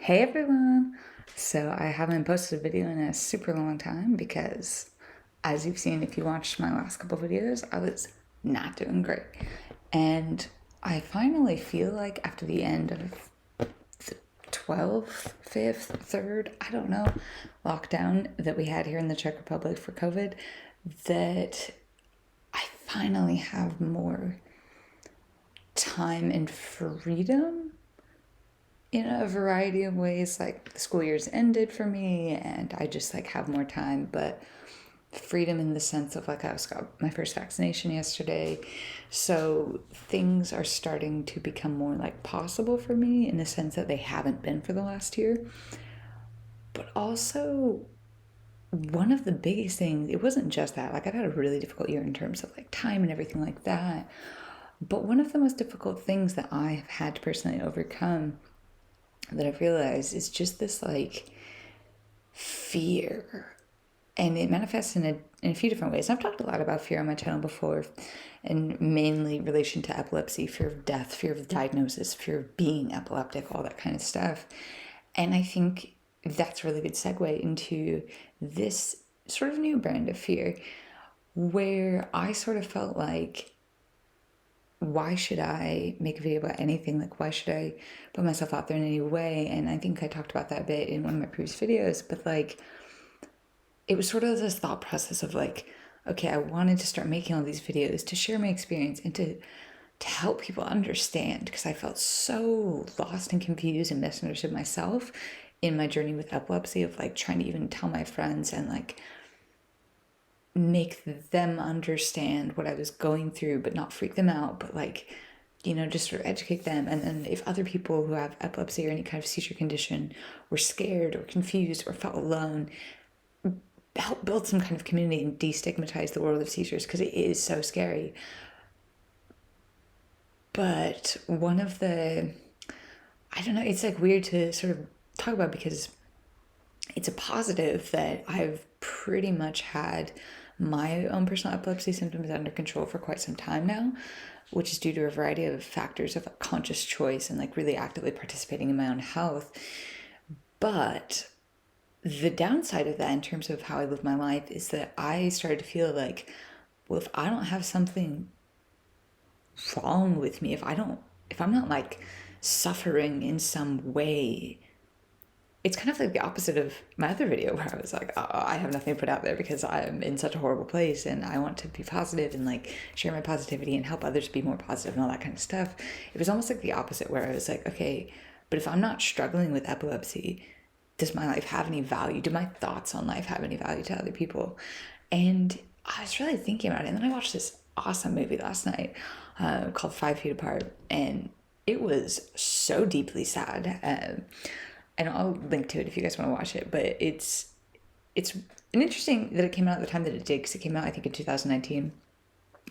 Hey everyone! So I haven't posted a video in a super long time because, as you've seen if you watched my last couple videos, I was not doing great. And I finally feel like after the end of the 12th, 5th, 3rd, I don't know, lockdown that we had here in the Czech Republic for COVID, that I finally have more time and freedom in a variety of ways. Like the school year's ended for me and I just like have more time, but freedom in the sense of like I was got my first vaccination yesterday. So things are starting to become more like possible for me in the sense that they haven't been for the last year. But also one of the biggest things, it wasn't just that. Like I've had a really difficult year in terms of like time and everything like that. But one of the most difficult things that I have had to personally overcome that I've realized is just this like fear. And it manifests in a few different ways. I've talked a lot about fear on my channel before, and mainly relation to epilepsy, fear of death, fear of diagnosis, fear of being epileptic, all that kind of stuff. And I think that's a really good segue into this sort of new brand of fear where I sort of felt like, why should I make a video about anything? Like, why should I put myself out there in any way? And I think I talked about that a bit in one of my previous videos, but like, it was sort of this thought process of like, okay, I wanted to start making all these videos to share my experience and to help people understand, because I felt so lost and confused and misunderstood myself in my journey with epilepsy, of like trying to even tell my friends and like make them understand what I was going through, but not freak them out, but like, just sort of educate them. And then if other people who have epilepsy or any kind of seizure condition were scared or confused or felt alone, help build some kind of community and destigmatize the world of seizures, because it is so scary. But one of the, I don't know, it's like weird to sort of talk about because it's a positive that I've pretty much had my own personal epilepsy symptoms under control for quite some time now, which is due to a variety of factors of conscious choice and like really actively participating in my own health. But the downside of that in terms of how I live my life is that I started to feel like, well, if I don't have something wrong with me, if I'm not like suffering in some way, it's kind of like the opposite of my other video where I was like, oh, I have nothing to put out there because I'm in such a horrible place and I want to be positive and like share my positivity and help others be more positive and all that kind of stuff. It was almost like the opposite where I was like, okay, but if I'm not struggling with epilepsy, does my life have any value? Do my thoughts on life have any value to other people? And I was really thinking about it. And then I watched this awesome movie last night called 5 Feet Apart. And it was so deeply sad. And I'll link to it if you guys want to watch it. But it's an interesting that it came out at the time that it did, because it came out, I think, in 2019.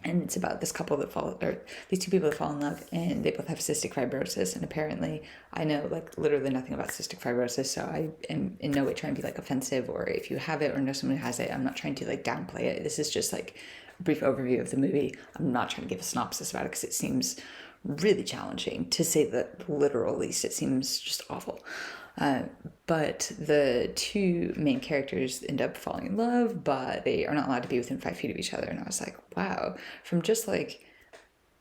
And it's about this couple that fall, or these two people that fall in love, and they both have cystic fibrosis. And apparently, I know like literally nothing about cystic fibrosis, so I am in no way trying to be like offensive, or if you have it or know someone who has it, I'm not trying to like downplay it. This is just like a brief overview of the movie. I'm not trying to give a synopsis about it because it seems really challenging, to say the literal least. It seems just awful. But the two main characters end up falling in love, but they are not allowed to be within 5 feet of each other. And I was like, wow, from just like,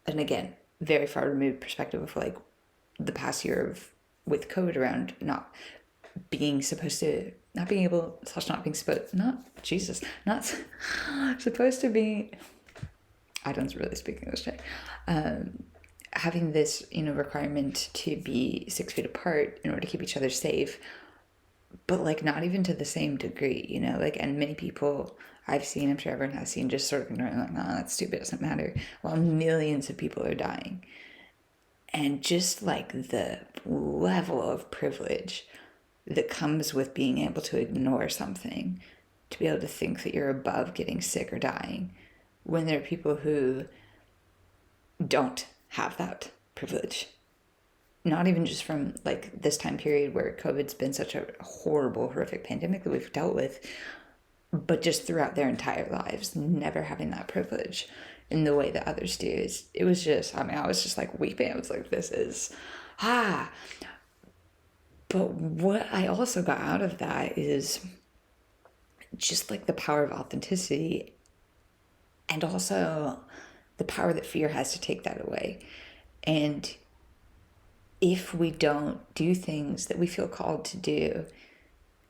and again, very far removed perspective of like the past year of with COVID around, not being supposed to, not being able, slash not being supposed, not, Jesus, not supposed to be, I don't really speak English today. Having this, requirement to be 6 feet apart in order to keep each other safe, but like not even to the same degree, like, and many people I've seen, I'm sure everyone has seen, just sort of ignoring, like, oh, that's stupid, it doesn't matter, while millions of people are dying. And just like the level of privilege that comes with being able to ignore something, to be able to think that you're above getting sick or dying, when there are people who don't have that privilege. Not even just from like this time period where COVID's been such a horrible, horrific pandemic that we've dealt with, but just throughout their entire lives, never having that privilege in the way that others do. It was just, I mean, I was just like weeping. I was like, this is, ah. But what I also got out of that is just like the power of authenticity, and also the power that fear has to take that away. And if we don't do things that we feel called to do,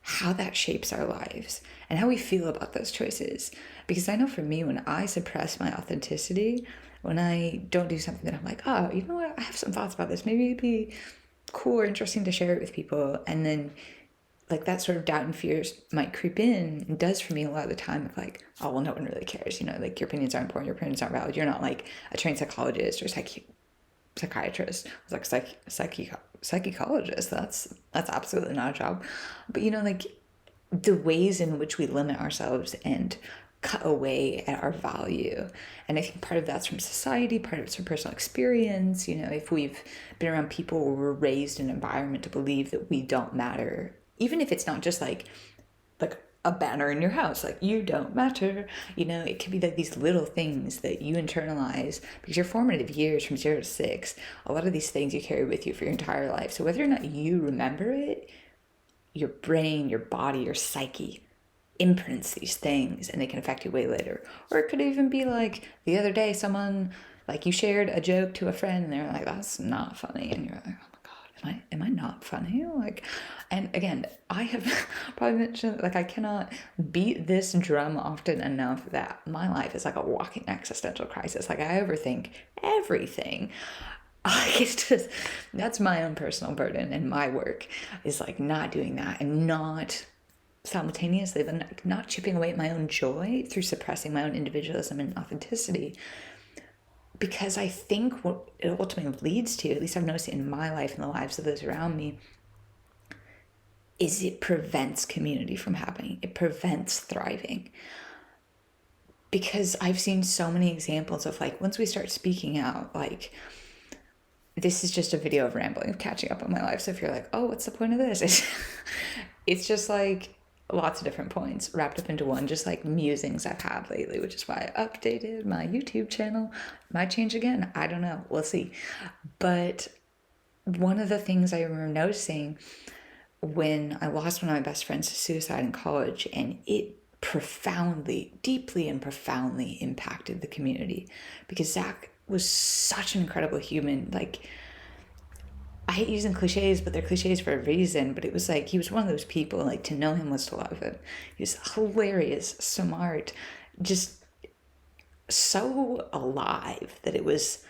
how that shapes our lives and how we feel about those choices. Because I know for me, when I suppress my authenticity, when I don't do something that I'm like, oh, you know what, I have some thoughts about this, maybe it'd be cool or interesting to share it with people, and then like that sort of doubt and fears might creep in, and does for me a lot of the time, of like, oh well, no one really cares, like your opinions aren't important, your opinions aren't valid, you're not like a trained psychologist or psychiatrist. I was like psychologist. That's absolutely not a job. But like the ways in which we limit ourselves and cut away at our value. And I think part of that's from society, part of it's from personal experience. If we've been around people where we're raised in an environment to believe that we don't matter, even if it's not just like a banner in your house, like you don't matter. It could be like these little things that you internalize because your formative years from 0 to 6, a lot of these things you carry with you for your entire life. So whether or not you remember it, your brain, your body, your psyche imprints these things, and they can affect you way later. Or it could even be like the other day, someone, like, you shared a joke to a friend and they're like, that's not funny, and you're like, oh my god, am I not funny? And again, I have probably mentioned, like, I cannot beat this drum often enough that my life is like a walking existential crisis. Like, I overthink everything. It's just, that's my own personal burden, and my work is like not doing that, and not simultaneously, but not chipping away at my own joy through suppressing my own individualism and authenticity. Because I think what it ultimately leads to, at least I've noticed it in my life and the lives of those around me, is it prevents community from happening. It prevents thriving. Because I've seen so many examples of, like, once we start speaking out, like, this is just a video of rambling, of catching up on my life. So if you're like, oh, what's the point of this? It's just like lots of different points wrapped up into one, just like musings I've had lately, which is why I updated my YouTube channel. Might change again. I don't know. We'll see. But one of the things I remember noticing when I lost one of my best friends to suicide in college, and it profoundly, deeply and profoundly impacted the community, because Zach was such an incredible human. Like, I hate using cliches, but they're cliches for a reason. But it was like, he was one of those people, like, to know him was to love him. He was hilarious, smart, just so alive that it was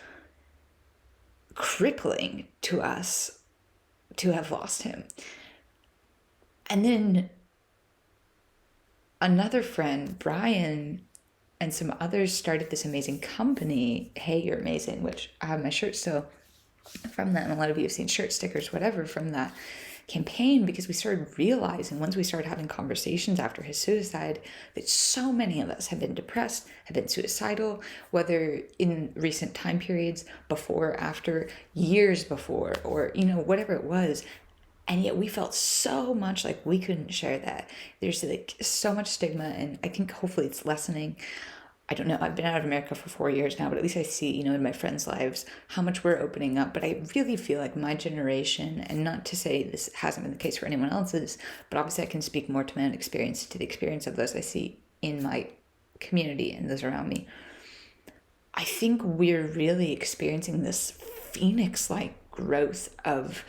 crippling to us to have lost him. And then another friend, Brian, and some others started this amazing company, Hey, Youre Amazing, which I have my shirt still from that, and a lot of you have seen shirt stickers, whatever, from that campaign, because we started realizing, once we started having conversations after his suicide, that so many of us have been depressed, have been suicidal, whether in recent time periods, before, after, years before, or whatever it was. And yet we felt so much like we couldn't share that. There's like so much stigma, and I think hopefully it's lessening. I don't know, I've been out of America for 4 years now, but at least I see, in my friends' lives, how much we're opening up. But I really feel like my generation, and not to say this hasn't been the case for anyone else's, but obviously I can speak more to my own experience, to the experience of those I see in my community and those around me. I think we're really experiencing this phoenix-like growth of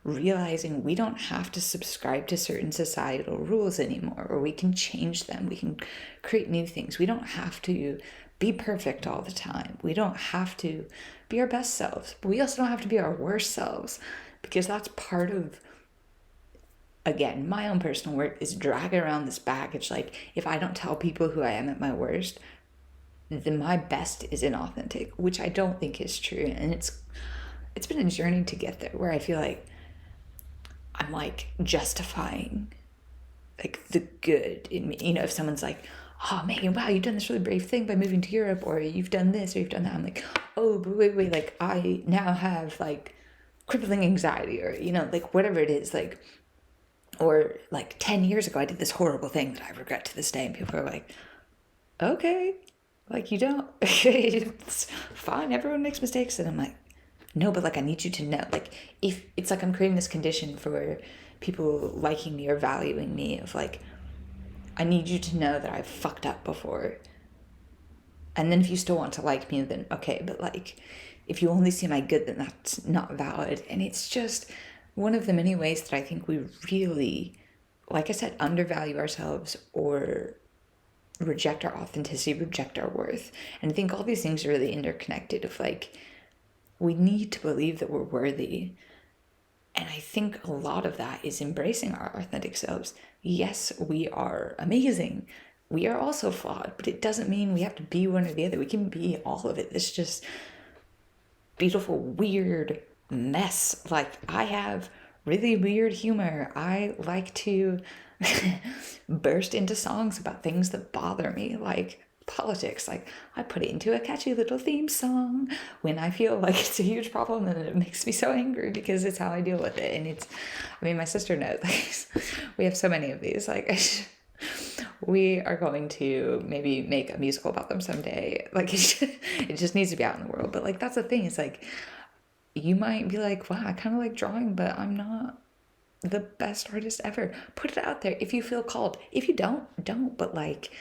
realizing we don't have to subscribe to certain societal rules anymore, or we can change them. We can create new things. We don't have to be perfect all the time. We don't have to be our best selves, but we also don't have to be our worst selves, because that's part of, again, my own personal work is dragging around this baggage. Like, if I don't tell people who I am at my worst, then my best is inauthentic, which I don't think is true. And it's been a journey to get there, where I feel like I'm like justifying like the good in me. If someone's like, oh, Megan, wow, you've done this really brave thing by moving to Europe, or you've done this, or you've done that. I'm like, oh, but wait, like, I now have like crippling anxiety, or, like, whatever it is, like, or like 10 years ago, I did this horrible thing that I regret to this day. And people are like, okay, like, you don't, it's fine. Everyone makes mistakes. And I'm like, no, but like, I need you to know, like, if it's like I'm creating this condition for people liking me or valuing me, of like, I need you to know that I've fucked up before. And then if you still want to like me, then okay, but like, if you only see my good, then that's not valid. And it's just one of the many ways that I think we really, like I said, undervalue ourselves or reject our authenticity, reject our worth. And I think all these things are really interconnected, of like, we need to believe that we're worthy. And I think a lot of that is embracing our authentic selves. Yes, we are amazing. We are also flawed, but it doesn't mean we have to be one or the other. We can be all of it. This just beautiful, weird mess. Like, I have really weird humor. I like to burst into songs about things that bother me, like politics. Like, I put it into a catchy little theme song when I feel like it's a huge problem, and it makes me so angry because it's how I deal with it. And it's, I mean, my sister knows, like, we have so many of these. Like, we are going to maybe make a musical about them someday. Like, it just needs to be out in the world. But like, that's the thing. It's like, you might be like, wow, I kind of like drawing, but I'm not the best artist ever. Put it out there if you feel called. If you don't. But like,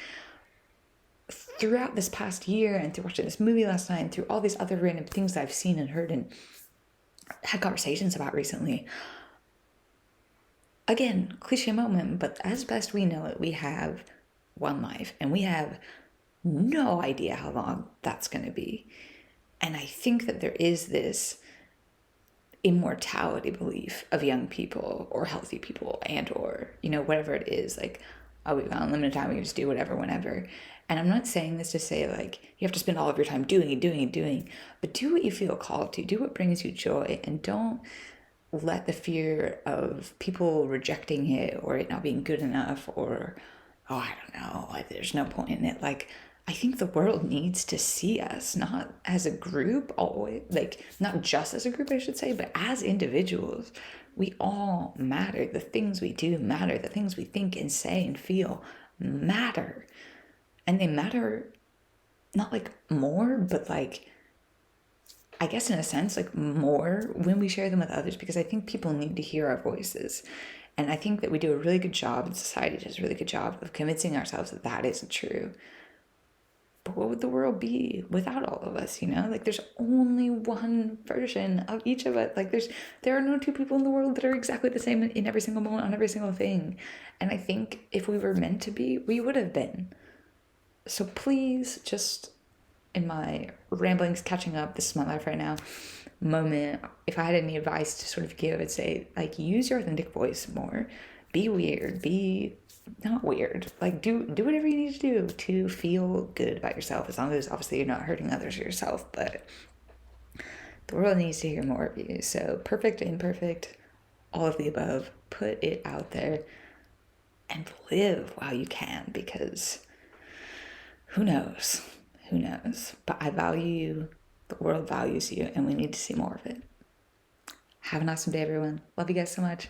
throughout this past year, and through watching this movie last night, and through all these other random things that I've seen and heard and had conversations about recently, again, cliche moment, but as best we know it, we have one life, and we have no idea how long that's going to be. And I think that there is this immortality belief of young people or healthy people, and or, you know, whatever it is, like, oh, we've got unlimited time, we can just do whatever whenever. And I'm not saying this to say like you have to spend all of your time doing, but do what you feel called to, do what brings you joy, and don't let the fear of people rejecting it or it not being good enough, or, oh, I don't know, like, there's no point in it. Like, I think the world needs to see us, not as a group always, like, not just as a group, I should say, but as individuals. We all matter. The things we do matter. The things we think and say and feel matter. And they matter not like more, but like, I guess in a sense, like, more when we share them with others, because I think people need to hear our voices. And I think that we do a really good job, and society does a really good job of convincing ourselves that that isn't true. But what would the world be without all of us, you know? Like, there's only one version of each of us. Like, there are no two people in the world that are exactly the same in every single moment on every single thing. And I think if we were meant to be, we would have been. So please, just in my ramblings, catching up, this is my life right now moment, if I had any advice to sort of give, I'd say, like, use your authentic voice more. Be weird, be not weird, like, do whatever you need to do to feel good about yourself, as long as obviously you're not hurting others or yourself. But the world needs to hear more of you. So perfect, imperfect, all of the above, put it out there and live while you can, because who knows? Who knows? But I value you, the world values you, and we need to see more of it. Have an awesome day, everyone. Love you guys so much.